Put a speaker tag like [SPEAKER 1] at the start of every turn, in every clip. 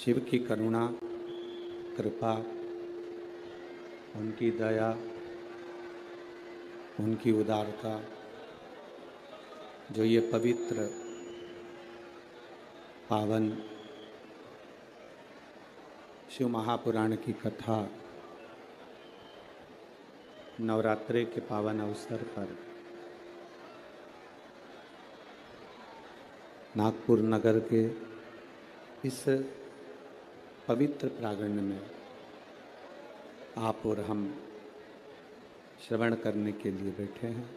[SPEAKER 1] शिव की करुणा, कृपा, उनकी दया, उनकी उदारता, जो ये पवित्र पावन शिव महापुराण की कथा नवरात्रि के पावन अवसर पर नागपुर नगर के इस पवित्र प्रांगण में आप और हम श्रवण करने के लिए बैठे हैं।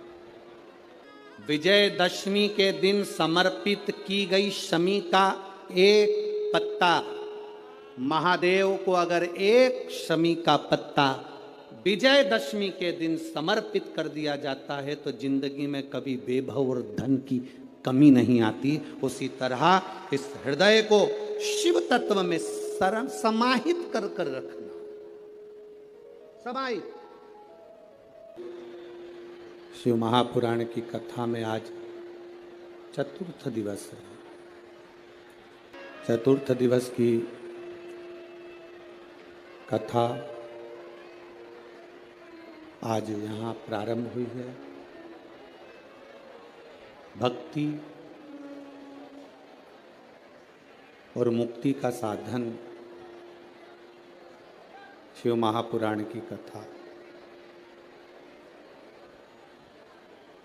[SPEAKER 1] विजयदशमी के दिन समर्पित की गई शमी का एक पत्ता, महादेव को अगर एक शमी का पत्ता विजयदशमी के दिन समर्पित कर दिया जाता है तो जिंदगी में कभी बेभव और धन की कमी नहीं आती। उसी तरह इस हृदय को शिव तत्व में समाहित कर रखना, समाहित। शिव महापुराण की कथा में आज चतुर्थ दिवस है। चतुर्थ दिवस की कथा आज यहाँ प्रारंभ हुई है। भक्ति और मुक्ति का साधन शिव महापुराण की कथा,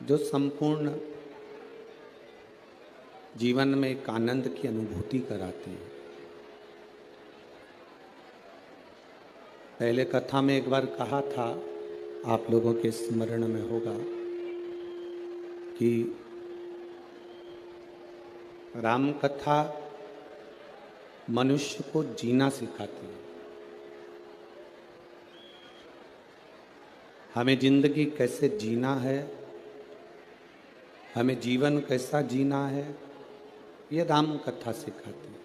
[SPEAKER 1] जो संपूर्ण जीवन में एक आनंद की अनुभूति कराती है। पहले कथा में एक बार कहा था, आप लोगों के स्मरण में होगा कि राम कथा मनुष्य को जीना सिखाती है। हमें जिंदगी कैसे जीना है, हमें जीवन कैसा जीना है, ये राम कथा सिखाती है।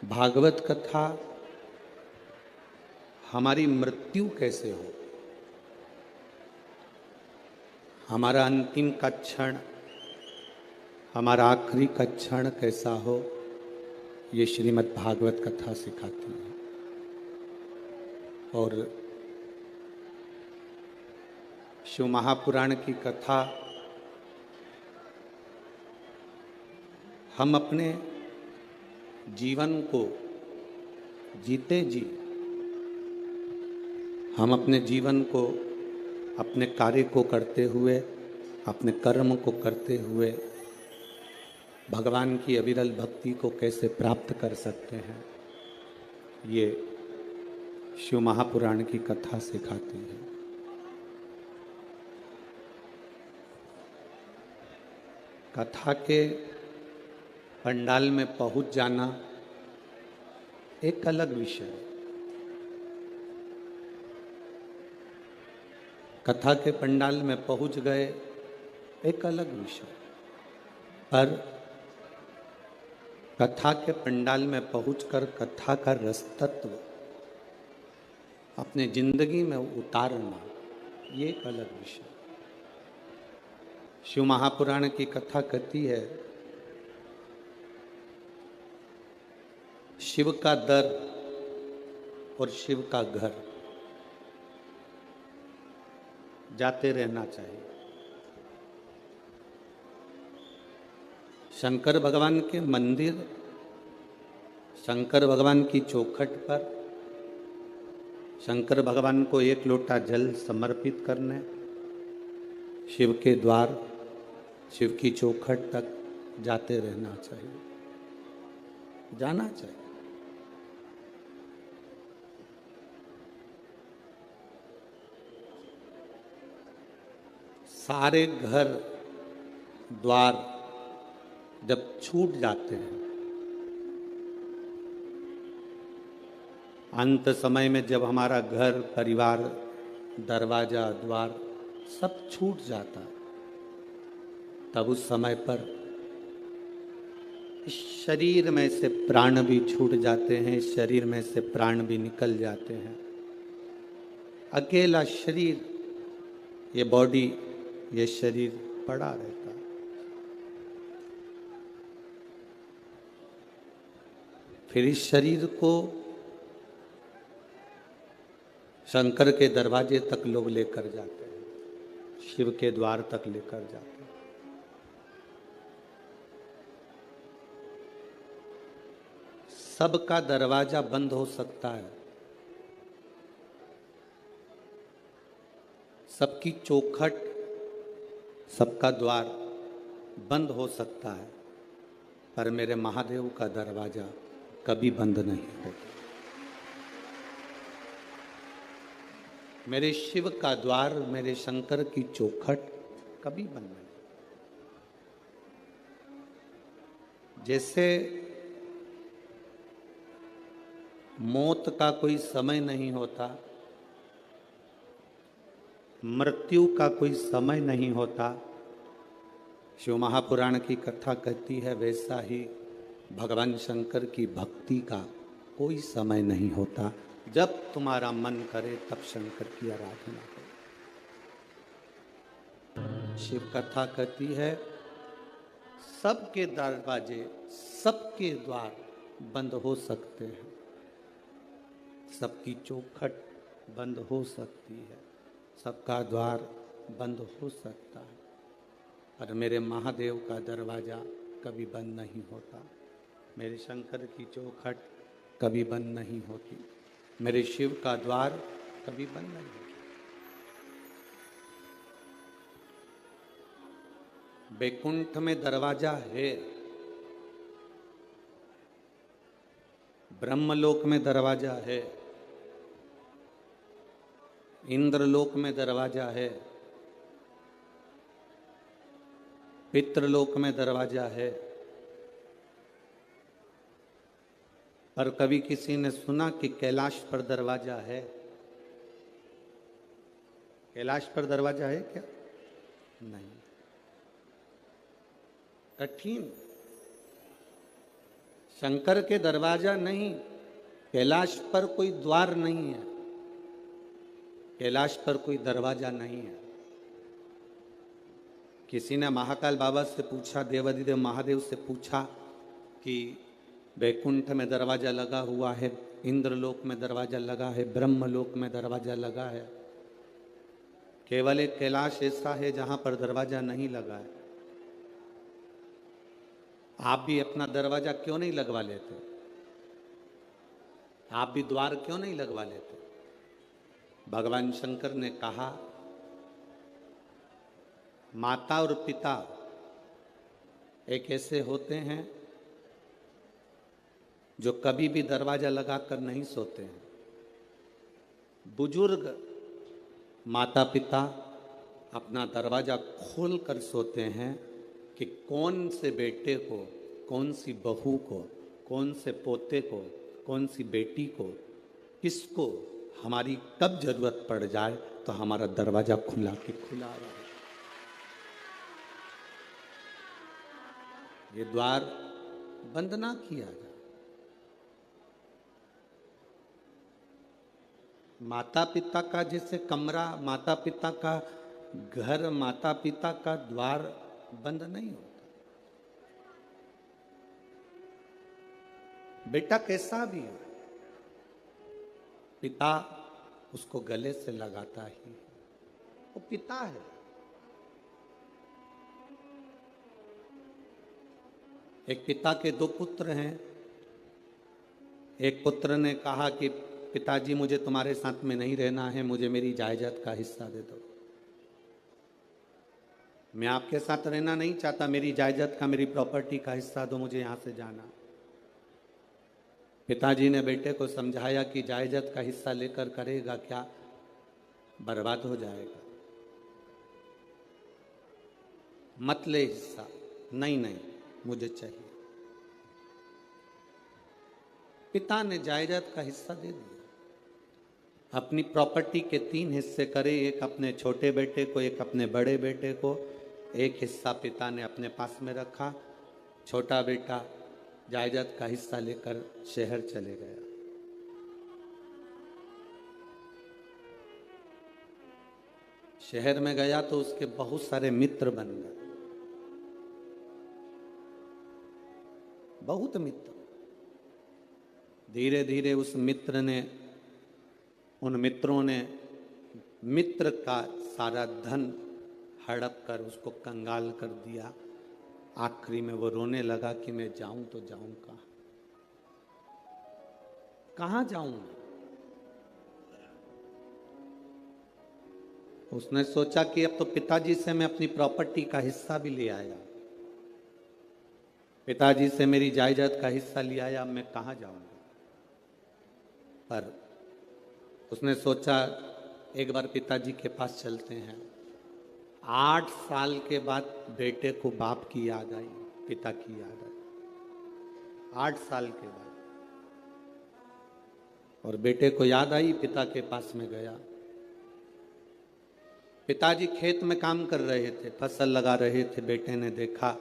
[SPEAKER 1] भागवत कथा हमारी मृत्यु कैसे हो, हमारा अंतिम का क्षण, हमारा आखिरी का क्षण कैसा हो, ये श्रीमद् भागवत कथा सिखाती है। और शिव महापुराण की कथा हम अपने जीवन को जीते जी, हम अपने जीवन को, अपने कार्य को करते हुए, अपने कर्म को करते हुए भगवान की अविरल भक्ति को कैसे प्राप्त कर सकते हैं, ये शिव महापुराण की कथा सिखाती है। कथा के पंडाल में पहुंच जाना एक अलग विषय है। कथा के पंडाल में पहुंच गए एक अलग विषय, पर कथा के पंडाल में पहुंचकर कथा का रस तत्व अपने जिंदगी में उतारना, ये एक अलग विषय। शिव महापुराण की कथा कहती है, शिव का दर और शिव का घर जाते रहना चाहिए। शंकर भगवान के मंदिर, शंकर भगवान की चौखट पर शंकर भगवान को एक लोटा जल समर्पित करने, शिव के द्वार, शिव की चौखट तक जाते रहना चाहिए, जाना चाहिए। सारे घर द्वार जब छूट जाते हैं, अंत समय में जब हमारा घर, परिवार, दरवाजा, द्वार सब छूट जाता है, तब उस समय पर इस शरीर में से प्राण भी छूट जाते हैं, इस शरीर में से प्राण भी निकल जाते हैं। अकेला शरीर, ये बॉडी, ये शरीर पड़ा रहता है। फिर इस शरीर को शंकर के दरवाजे तक लोग लेकर जाते हैं, शिव के द्वार तक लेकर जाते हैं। सबका दरवाजा बंद हो सकता है, सबकी चौखट, सबका द्वार बंद हो सकता है, पर मेरे महादेव का दरवाजा कभी बंद नहीं होता। मेरे शिव का द्वार, मेरे शंकर की चौखट कभी बंद नहीं। जैसे मौत का कोई समय नहीं होता, मृत्यु का कोई समय नहीं होता, शिव महापुराण की कथा कहती है, वैसा ही भगवान शंकर की भक्ति का कोई समय नहीं होता। जब तुम्हारा मन करे तब शंकर की आराधना करो। शिव कथा कहती है, सबके दरवाजे, सबके द्वार बंद हो सकते हैं, सबकी चौखट बंद हो सकती है, सबका द्वार बंद हो सकता है, पर मेरे महादेव का दरवाजा कभी बंद नहीं होता। मेरे शंकर की चौखट कभी बंद नहीं होती, मेरे शिव का द्वार कभी बंद नहीं होता। बैकुंठ में दरवाजा है, ब्रह्मलोक में दरवाजा है, इंद्रलोक में दरवाजा है, पितृलोक में दरवाजा है, पर कभी किसी ने सुना कि कैलाश पर दरवाजा है? कैलाश पर दरवाजा है क्या? नहीं, कठिन। शंकर के दरवाजा नहीं, कैलाश पर कोई द्वार नहीं है, कैलाश पर कोई दरवाजा नहीं है। किसी ने महाकाल बाबा से पूछा, देवाधिदेव महादेव से पूछा कि वैकुंठ में दरवाजा लगा हुआ है, इंद्रलोक में दरवाजा लगा है, ब्रह्मलोक में दरवाजा लगा है, केवल एक कैलाश ऐसा है जहां पर दरवाजा नहीं लगा है। आप भी अपना दरवाजा क्यों नहीं लगवा लेते? आप भी द्वार क्यों नहीं लगवा लेते? भगवान शंकर ने कहा, माता और पिता एक ऐसे होते हैं जो कभी भी दरवाजा लगाकर नहीं सोते हैं। बुजुर्ग माता पिता अपना दरवाजा खोल कर सोते हैं कि कौन से बेटे को, कौन सी बहू को, कौन से पोते को, कौन सी बेटी को, किसको हमारी कब जरूरत पड़ जाए तो हमारा दरवाजा खुला के खुला रहे। ये द्वार बंद ना किया जाए। माता पिता का जैसे कमरा, माता पिता का घर, माता पिता का द्वार बंद नहीं होता। बेटा कैसा भी हो, पिता उसको गले से लगाता ही, वो पिता है। एक पिता के दो पुत्र हैं। एक पुत्र ने कहा कि पिताजी मुझे तुम्हारे साथ में नहीं रहना है, मुझे मेरी जायदाद का हिस्सा दे दो। मैं आपके साथ रहना नहीं चाहता, मेरी जायदाद का, मेरी प्रॉपर्टी का हिस्सा दो, मुझे यहां से जाना। पिताजी ने बेटे को समझाया कि जायदाद का हिस्सा लेकर करेगा क्या, बर्बाद हो जाएगा, मत ले हिस्सा। नहीं नहीं, मुझे चाहिए। पिता ने जायदाद का हिस्सा दे दिया। अपनी प्रॉपर्टी के 3 हिस्से करे, एक अपने छोटे बेटे को, एक अपने बड़े बेटे को। एक हिस्सा पिता ने अपने पास में रखा। छोटा बेटा जायदाद का हिस्सा लेकर शहर चले गया। शहर में गया तो उसके बहुत सारे मित्र बन गए, बहुत मित्र। धीरे धीरे उस मित्र ने, उन मित्रों ने मित्र का सारा धन हड़प कर उसको कंगाल कर दिया। आखिरी में वो रोने लगा कि मैं जाऊं तो जाऊं कहां, कहां जाऊं। उसने सोचा कि अब तो पिताजी से मैं अपनी प्रॉपर्टी का हिस्सा भी ले आया, पिताजी से मेरी जायदाद का हिस्सा ले आया, अब मैं कहां जाऊंगा। पर उसने सोचा एक बार पिताजी के पास चलते हैं। 8 साल के बाद बेटे को बाप की याद आई, पिता की याद आई, 8 साल के बाद। और बेटे को याद आई, पिता के पास में गया। पिताजी खेत में काम कर रहे थे, फसल लगा रहे थे। बेटे ने देखा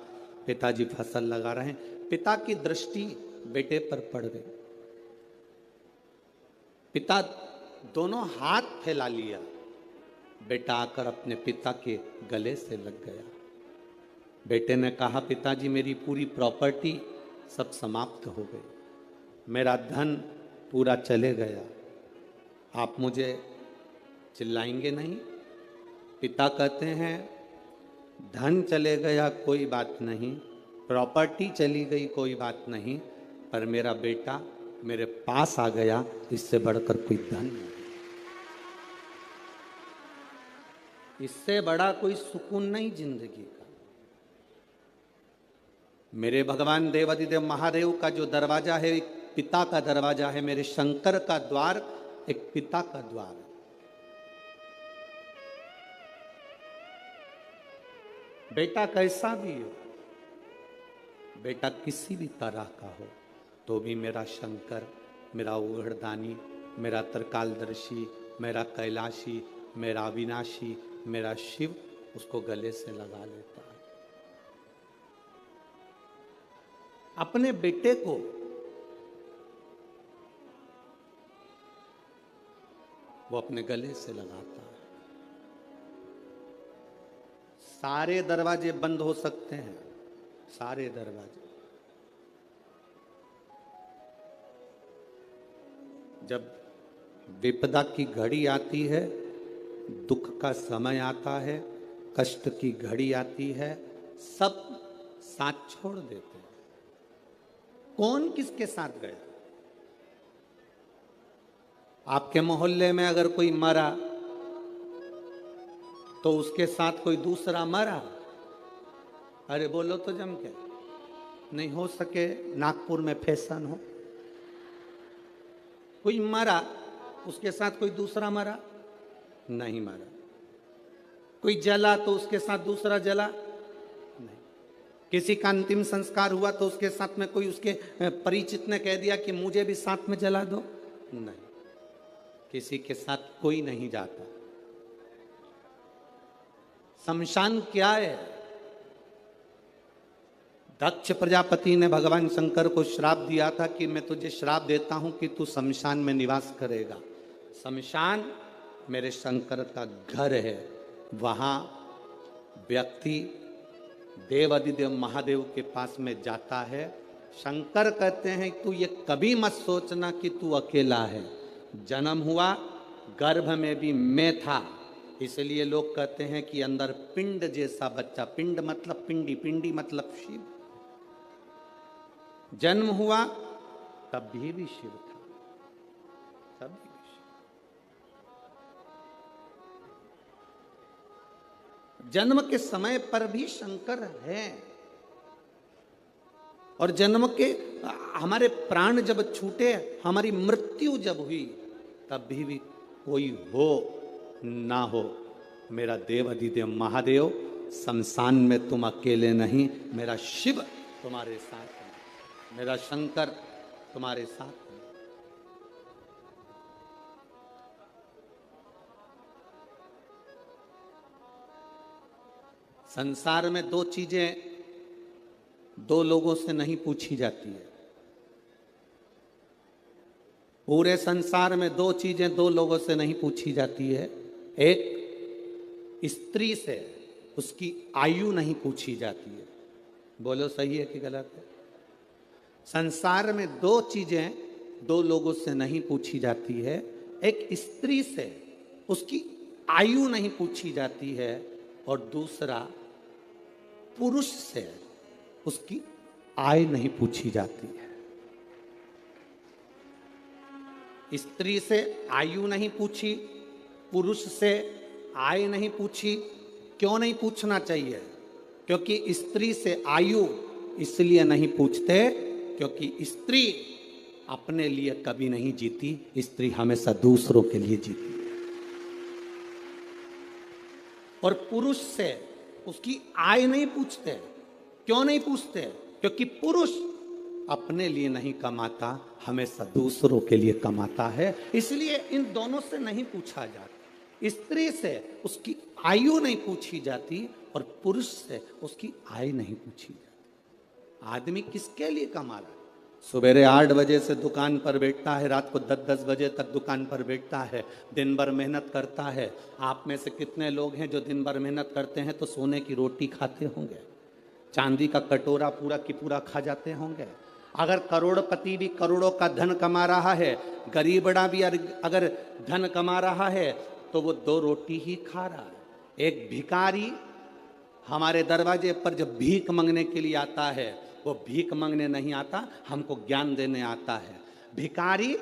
[SPEAKER 1] पिताजी फसल लगा रहे हैं, पिता की दृष्टि बेटे पर पड़ गई। पिता दोनों हाथ फैला लिया, बेटा आकर अपने पिता के गले से लग गया। बेटे ने कहा, पिताजी मेरी पूरी प्रॉपर्टी सब समाप्त हो गई, मेरा धन पूरा चले गया, आप मुझे चिल्लाएंगे नहीं। पिता कहते हैं, धन चले गया कोई बात नहीं, प्रॉपर्टी चली गई कोई बात नहीं, पर मेरा बेटा मेरे पास आ गया, इससे बढ़कर कोई धन नहीं, इससे बड़ा कोई सुकून नहीं जिंदगी का। मेरे भगवान देवाधिदेव महादेव का जो दरवाजा है एक पिता का दरवाजा है, मेरे शंकर का द्वार एक पिता का द्वार है। बेटा कैसा भी हो, बेटा किसी भी तरह का हो, तो भी मेरा शंकर, मेरा उघड़दानी, मेरा त्रिकालदर्शी, मेरा कैलाशी, मेरा अविनाशी, मेरा शिव उसको गले से लगा लेता है। अपने बेटे को वो अपने गले से लगाता है। सारे दरवाजे बंद हो सकते हैं, सारे दरवाजे। जब विपदा की घड़ी आती है, दुख का समय आता है, कष्ट की घड़ी आती है, सब साथ छोड़ देते हैं। कौन किसके साथ गया? आपके मोहल्ले में अगर कोई मरा तो उसके साथ कोई दूसरा मरा, अरे बोलो तो जम के, नहीं हो सके नागपुर में फैशन हो, कोई मरा उसके साथ कोई दूसरा मरा, नहीं मरा। कोई जला तो उसके साथ दूसरा जला, नहीं। किसी का अंतिम संस्कार हुआ तो उसके साथ में कोई उसके परिचित ने कह दिया कि मुझे भी साथ में जला दो, नहीं। किसी के साथ कोई नहीं जाता। शमशान क्या है? दक्ष प्रजापति ने भगवान शंकर को श्राप दिया था कि मैं तुझे श्राप देता हूं कि तू शमशान में निवास करेगा। शमशान मेरे शंकर का घर है, वहां व्यक्ति देवाधिदेव महादेव के पास में जाता है। शंकर कहते हैं तू ये कभी मत सोचना कि तू अकेला है, जन्म हुआ गर्भ में भी मैं था, इसलिए लोग कहते हैं कि अंदर पिंड जैसा बच्चा, पिंड मतलब पिंडी, पिंडी मतलब शिव, जन्म हुआ तब भी शिव था, तब भी शिव। जन्म के समय पर भी शंकर है, और जन्म के हमारे प्राण जब छूटे, हमारी मृत्यु जब हुई, तब भी कोई हो ना हो, मेरा देव अधिदेव महादेव शमशान में तुम अकेले नहीं, मेरा शिव तुम्हारे साथ है, मेरा शंकर तुम्हारे साथ है। संसार में दो चीजें दो लोगों से नहीं पूछी जाती है। पूरे संसार में दो चीजें दो लोगों से नहीं पूछी जाती है। एक स्त्री से उसकी आयु नहीं पूछी जाती है। बोलो सही है कि गलत है? संसार में दो चीजें दो लोगों से नहीं पूछी जाती है। एक स्त्री से उसकी आयु नहीं पूछी जाती है और दूसरा पुरुष से उसकी आय नहीं पूछी जाती है। स्त्री से आयु नहीं पूछी, पुरुष से आय नहीं पूछी। क्यों नहीं पूछना चाहिए? क्योंकि स्त्री से आयु इसलिए नहीं पूछते क्योंकि स्त्री अपने लिए कभी नहीं जीती, स्त्री हमेशा दूसरों के लिए जीती है। और पुरुष से उसकी आय नहीं पूछते। क्यों नहीं पूछते? क्योंकि पुरुष अपने लिए नहीं कमाता, हमेशा दूसरों के लिए कमाता है, इसलिए इन दोनों से नहीं पूछा जाता। स्त्री से उसकी आयु नहीं पूछी जाती और पुरुष से उसकी आय नहीं पूछी जाती। आदमी किसके लिए कमा रहा है? सवेरे 8 बजे से दुकान पर बैठता है, रात को 10-10 बजे तक दुकान पर बैठता है, दिन भर मेहनत करता है। आप में से कितने लोग हैं जो दिन भर मेहनत करते हैं तो सोने की रोटी खाते होंगे, चांदी का कटोरा पूरा की पूरा खा जाते होंगे? अगर करोड़पति भी करोड़ों का धन कमा रहा है, गरीबड़ा भी अगर धन कमा रहा है तो वो 2 रोटी ही खा रहा है। एक भिखारी हमारे दरवाजे पर जब भीख मांगने के लिए आता है, वो भीख मांगने नहीं आता, हमको ज्ञान देने आता है। भिखारी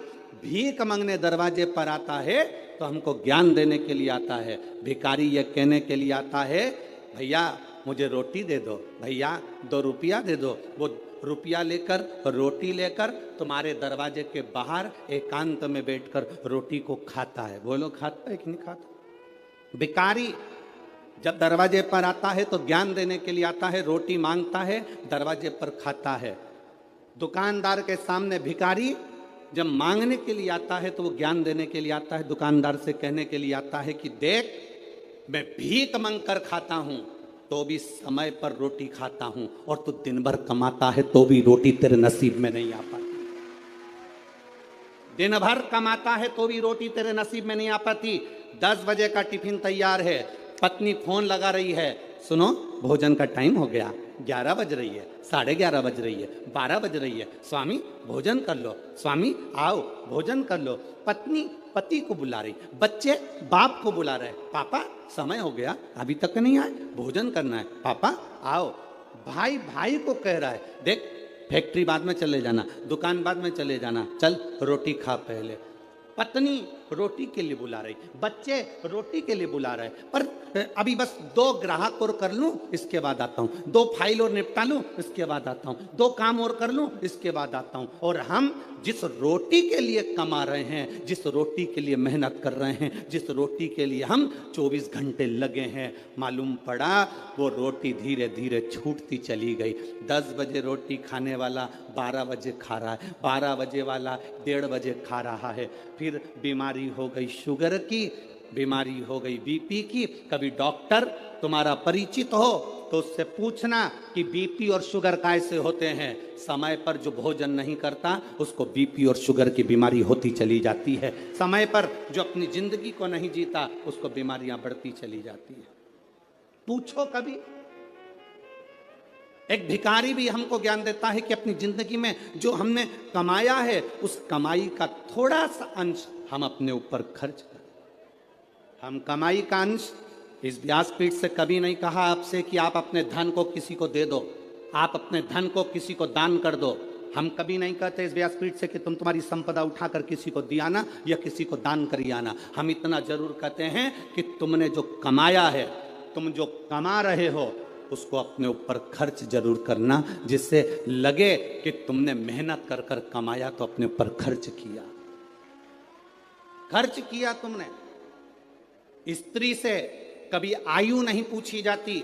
[SPEAKER 1] भीख मांगने दरवाजे पर आता है तो हमको ज्ञान देने के लिए आता है। भिखारी ये कहने के लिए आता है, भैया मुझे रोटी दे दो, भैया 2 रुपया दे दो। वो रुपया लेकर, रोटी लेकर तुम्हारे दरवाजे के बाहर एकांत में बैठकर रोटी को खाता है। बोलो खाता है कि नहीं खाता? भिखारी जब दरवाजे पर आता है तो ज्ञान देने के लिए आता है, रोटी मांगता है, दरवाजे पर खाता है। दुकानदार के सामने भिखारी जब मांगने के लिए आता है तो वो ज्ञान देने के लिए आता है, दुकानदार से कहने के लिए आता है कि देख, मैं भीख मांग कर खाता हूं तो भी समय पर रोटी खाता हूं, और तू दिन भर कमाता है तो भी रोटी तेरे नसीब में नहीं आ पाती। दिन भर कमाता है तो भी रोटी तेरे नसीब में नहीं आ पाती। 10 बजे का टिफिन तैयार है, पत्नी फोन लगा रही है, सुनो भोजन का टाइम हो गया, 11 बज रही है, 11:30 बज रही है, 12 बज रही है, स्वामी भोजन कर लो, स्वामी आओ भोजन कर लो। पत्नी पति को बुला रही, बच्चे बाप को बुला रहे, पापा समय हो गया अभी तक नहीं आए, भोजन करना है, पापा आओ। भाई भाई को कह रहा है, देख फैक्ट्री बाद में चले जाना, दुकान बाद में चले जाना, चल रोटी खा पहले। पत्नी रोटी के लिए बुला रही, बच्चे रोटी के लिए बुला रहे, पर अभी बस 2 ग्राहक और कर लूं इसके बाद आता हूं, 2 फाइल और निपटा लूं इसके बाद आता हूं, 2 काम और कर लूं इसके बाद आता हूं। और हम जिस रोटी के लिए कमा रहे हैं, जिस रोटी के लिए मेहनत कर रहे हैं, जिस रोटी के लिए हम 24 घंटे लगे हैं, मालूम पड़ा वो रोटी धीरे धीरे छूटती चली गई। 10 बजे रोटी खाने वाला 12 बजे खा रहा है, 12 बजे वाला 1:30 बजे खा रहा है। फिर बीमारी हो गई शुगर की, बीमारी हो गई बीपी की। कभी डॉक्टर तुम्हारा परिचित हो तो उससे पूछना कि बीपी और शुगर कैसे होते हैं। समय पर जो भोजन नहीं करता उसको बीपी और शुगर की बीमारी होती चली जाती है। समय पर जो अपनी जिंदगी को नहीं जीता उसको बीमारियां बढ़ती चली जाती है। पूछो कभी। एक भिखारी भी हमको ज्ञान देता है कि अपनी जिंदगी में जो हमने कमाया है उस कमाई का थोड़ा सा अंश हम अपने ऊपर खर्च करें। हम कमाई का अंश, इस व्यासपीठ से कभी नहीं कहा आपसे कि आप अपने धन को किसी को दे दो, आप अपने धन को किसी को दान कर दो। हम कभी नहीं कहते इस व्यासपीठ से कि तुम तुम्हारी संपदा उठाकर किसी को दिया ना या किसी को दान करी आना। हम इतना जरूर कहते हैं कि तुमने जो कमाया है, तुम जो कमा रहे हो उसको अपने ऊपर खर्च जरूर करना, जिससे लगे कि तुमने मेहनत कर कर कमाया तो अपने ऊपर खर्च किया। खर्च किया तुमने। स्त्री से कभी आयु नहीं पूछी जाती,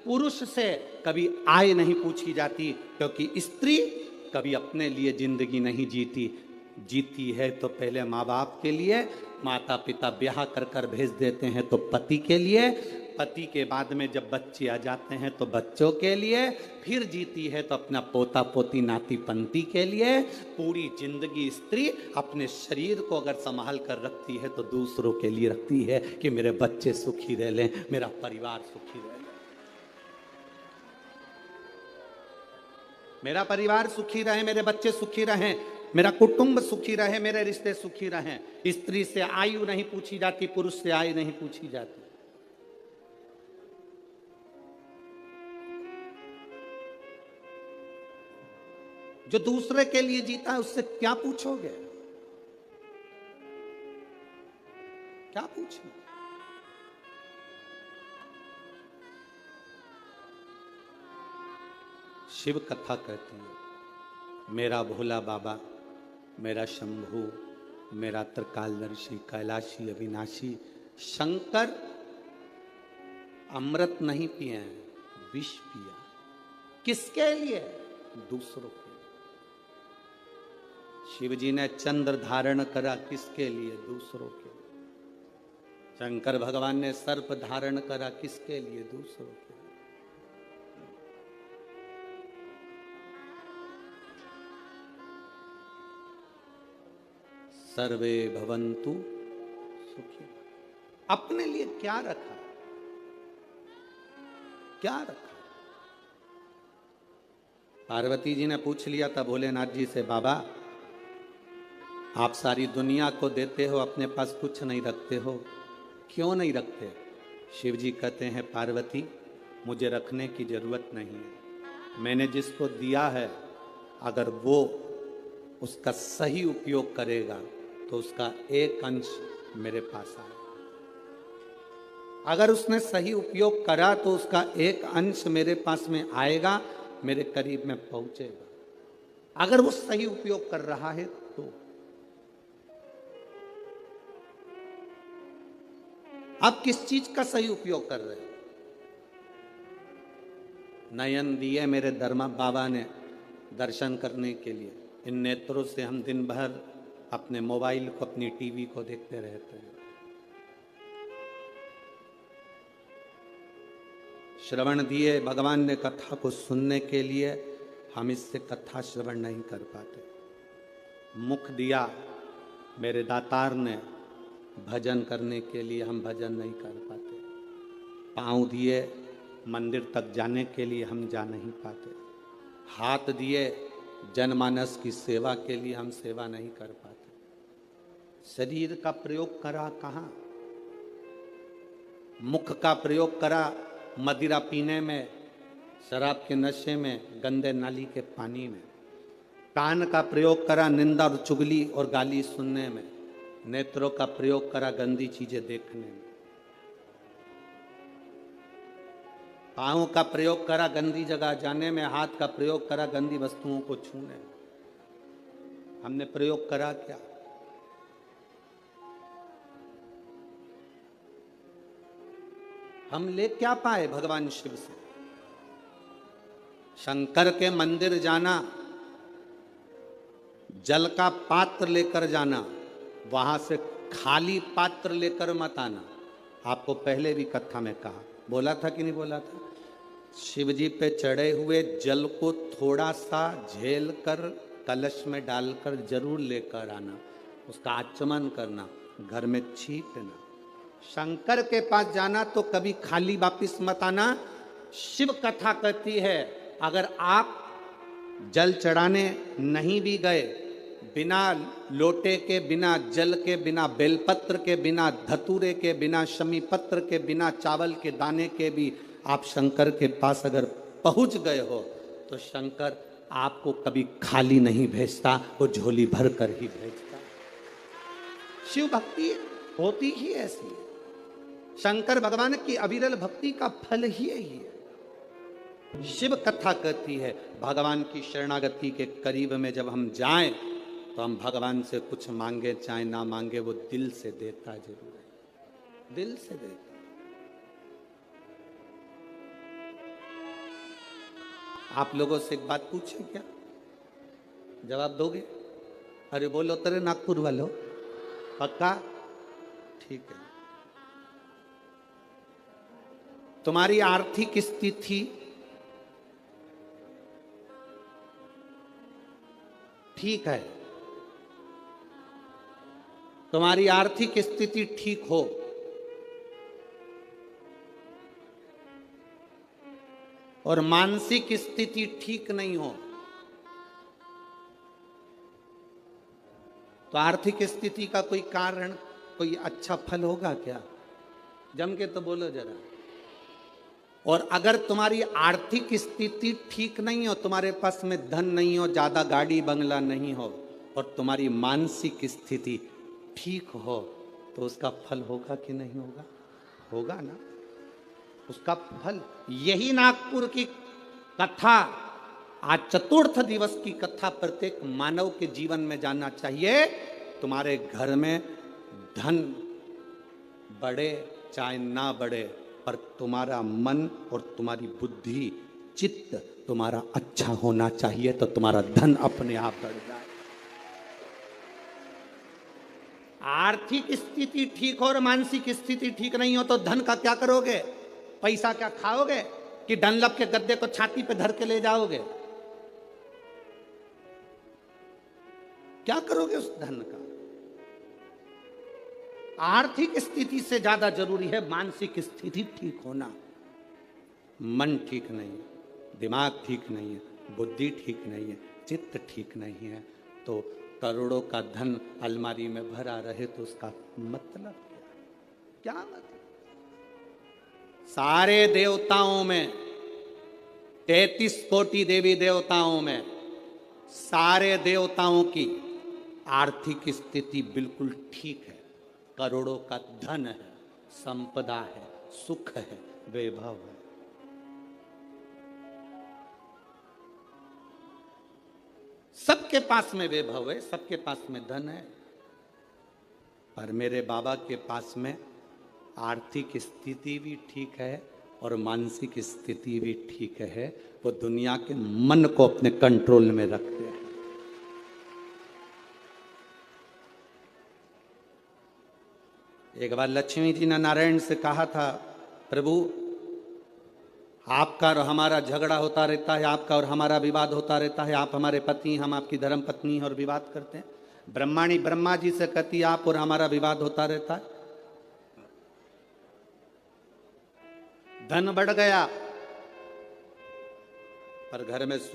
[SPEAKER 1] पुरुष से कभी आय नहीं पूछी जाती, क्योंकि स्त्री कभी अपने लिए जिंदगी नहीं जीती। जीती है तो पहले माँ बाप के लिए, माता पिता ब्याह कर कर भेज देते हैं तो पति के लिए, पति के बाद में जब बच्चे आ जाते हैं तो बच्चों के लिए, फिर जीती है तो अपना पोता पोती नाती पंती के लिए। पूरी जिंदगी स्त्री अपने शरीर को अगर संभाल कर रखती है तो दूसरों के लिए रखती है कि मेरे बच्चे सुखी रह लें, मेरा परिवार सुखी रह ले, मेरा परिवार सुखी रहे, मेरे बच्चे सुखी रहें। मेरा कुटुंब सुखी रहे, मेरे रिश्ते सुखी रहें। स्त्री से आयु नहीं पूछी जाती, पुरुष से आयु नहीं पूछी जाती। जो दूसरे के लिए जीता है उससे क्या पूछोगे, क्या पूछोगे? शिव कथा कहती है, मेरा भोला बाबा, मेरा शंभू, मेरा त्रिकालदर्शी, कैलाशी, अविनाशी शंकर अमृत नहीं पिए हैं, विष पिया। किसके लिए? दूसरों के लिए। शिव जी ने चंद्र धारण करा, किसके लिए? दूसरों के लिए। शंकर भगवान ने सर्प धारण करा, किसके लिए? दूसरों के लिए। सर्वे भवन्तु सुखी। अपने लिए क्या रखा, क्या रखा? पार्वती जी ने पूछ लिया था भोलेनाथ जी से, बाबा आप सारी दुनिया को देते हो, अपने पास कुछ नहीं रखते हो, क्यों नहीं रखते? शिव जी कहते हैं, पार्वती मुझे रखने की जरूरत नहीं है। मैंने जिसको दिया है अगर वो उसका सही उपयोग करेगा तो उसका एक अंश मेरे पास आए। अगर उसने सही उपयोग करा तो उसका एक अंश मेरे पास में आएगा, मेरे करीब में पहुंचेगा। अगर वो सही उपयोग कर रहा है तो। आप किस चीज का सही उपयोग कर रहे हो? नयन दिए मेरे धर्मा बाबा ने दर्शन करने के लिए, इन नेत्रों से हम दिन भर अपने मोबाइल को, अपनी टीवी को देखते रहते हैं। श्रवण दिए भगवान ने कथा को सुनने के लिए, हम इससे कथा श्रवण नहीं कर पाते। मुख दिया मेरे दातार ने भजन करने के लिए, हम भजन नहीं कर पाते। पांव दिए मंदिर तक जाने के लिए, हम जा नहीं पाते। हाथ दिए जनमानस की सेवा के लिए, हम सेवा नहीं कर पाते। शरीर का प्रयोग करा कहाँ? मुख का प्रयोग करा मदिरा पीने में, शराब के नशे में, गंदे नाली के पानी में। कान का प्रयोग करा निंदा और चुगली और गाली सुनने में। नेत्रों का प्रयोग करा गंदी चीजें देखने में। पांव का प्रयोग करा गंदी जगह जाने में। हाथ का प्रयोग करा गंदी वस्तुओं को छूने में। हमने प्रयोग करा क्या? हम ले क्या पाए भगवान शिव से? शंकर के मंदिर जाना, जल का पात्र लेकर जाना, वहां से खाली पात्र लेकर मत आना। आपको पहले भी कथा में कहा, बोला था कि नहीं बोला था? शिव जी पे चढ़े हुए जल को थोड़ा सा झेल कर कलश में डालकर जरूर लेकर आना, उसका आचमन करना, घर में छींटना। शंकर के पास जाना तो कभी खाली वापिस मत आना। शिव कथा कहती है, अगर आप जल चढ़ाने नहीं भी गए, बिना लोटे के, बिना जल के, बिना बेलपत्र के, बिना धतूरे के, बिना शमी पत्र के, बिना चावल के दाने के भी आप शंकर के पास अगर पहुंच गए हो तो शंकर आपको कभी खाली नहीं भेजता, वो झोली भर कर ही भेजता। शिव भक्ति होती ही ऐसी है। शंकर भगवान की अविरल भक्ति का फल ही यही है। शिव कथा कहती है, भगवान की शरणागति के करीब में जब हम जाएं तो हम भगवान से कुछ मांगे चाहे ना मांगे, वो दिल से देता जरूर है, दिल से देता। आप लोगों से एक बात पूछे क्या? जवाब दोगे? अरे बोलो तेरे नागपुर वालों, पक्का? ठीक है। तुम्हारी आर्थिक स्थिति ठीक है, तुम्हारी आर्थिक स्थिति ठीक हो, और मानसिक स्थिति ठीक नहीं हो, तो आर्थिक स्थिति का कोई कारण, कोई अच्छा फल होगा क्या? जम के तो बोलो जरा। और अगर तुम्हारी आर्थिक स्थिति ठीक नहीं हो, तुम्हारे पास में धन नहीं हो, ज्यादा गाड़ी बंगला नहीं हो, और तुम्हारी मानसिक स्थिति ठीक हो, तो उसका फल होगा कि नहीं होगा? होगा ना। उसका फल, यही नागपुर की कथा, आज चतुर्थ दिवस की कथा प्रत्येक मानव के जीवन में जानना चाहिए। तुम्हारे घर में धन बढ़े चाहे ना बढ़े, पर तुम्हारा मन और तुम्हारी बुद्धि, चित्त तुम्हारा अच्छा होना चाहिए, तो तुम्हारा धन अपने आप बढ़ जाए। आर्थिक स्थिति ठीक हो और मानसिक स्थिति ठीक नहीं हो, तो धन का क्या करोगे? पैसा क्या खाओगे कि डनलप के गद्दे को छाती पे धर के ले जाओगे? क्या करोगे उस धन का? आर्थिक स्थिति से ज्यादा जरूरी है मानसिक स्थिति ठीक होना। मन ठीक नहीं है, दिमाग ठीक नहीं है, बुद्धि ठीक नहीं है, चित्त ठीक नहीं है, तो करोड़ों का धन अलमारी में भरा रहे तो उसका मतलब क्या? मतलब सारे देवताओं में, 33 कोटि देवी देवताओं में, सारे देवताओं की आर्थिक स्थिति बिल्कुल ठीक है। करोड़ों का धन है, संपदा है, सुख है, वैभव है। सबके पास में वैभव है, सबके पास में धन है, पर मेरे बाबा के पास में आर्थिक स्थिति भी ठीक है और मानसिक स्थिति भी ठीक है। वो दुनिया के मन को अपने कंट्रोल में रखते हैं। एक बार लक्ष्मी जी ने नारायण से कहा था, प्रभु आपका और हमारा झगड़ा होता रहता है, आपका और हमारा विवाद होता रहता है, आप हमारे पति, हम आपकी धर्म पत्नी और विवाद करते हैं। ब्रह्माणी ब्रह्मा जी से कहती, आप और हमारा विवाद होता रहता है। धन बढ़ गया पर घर में सुख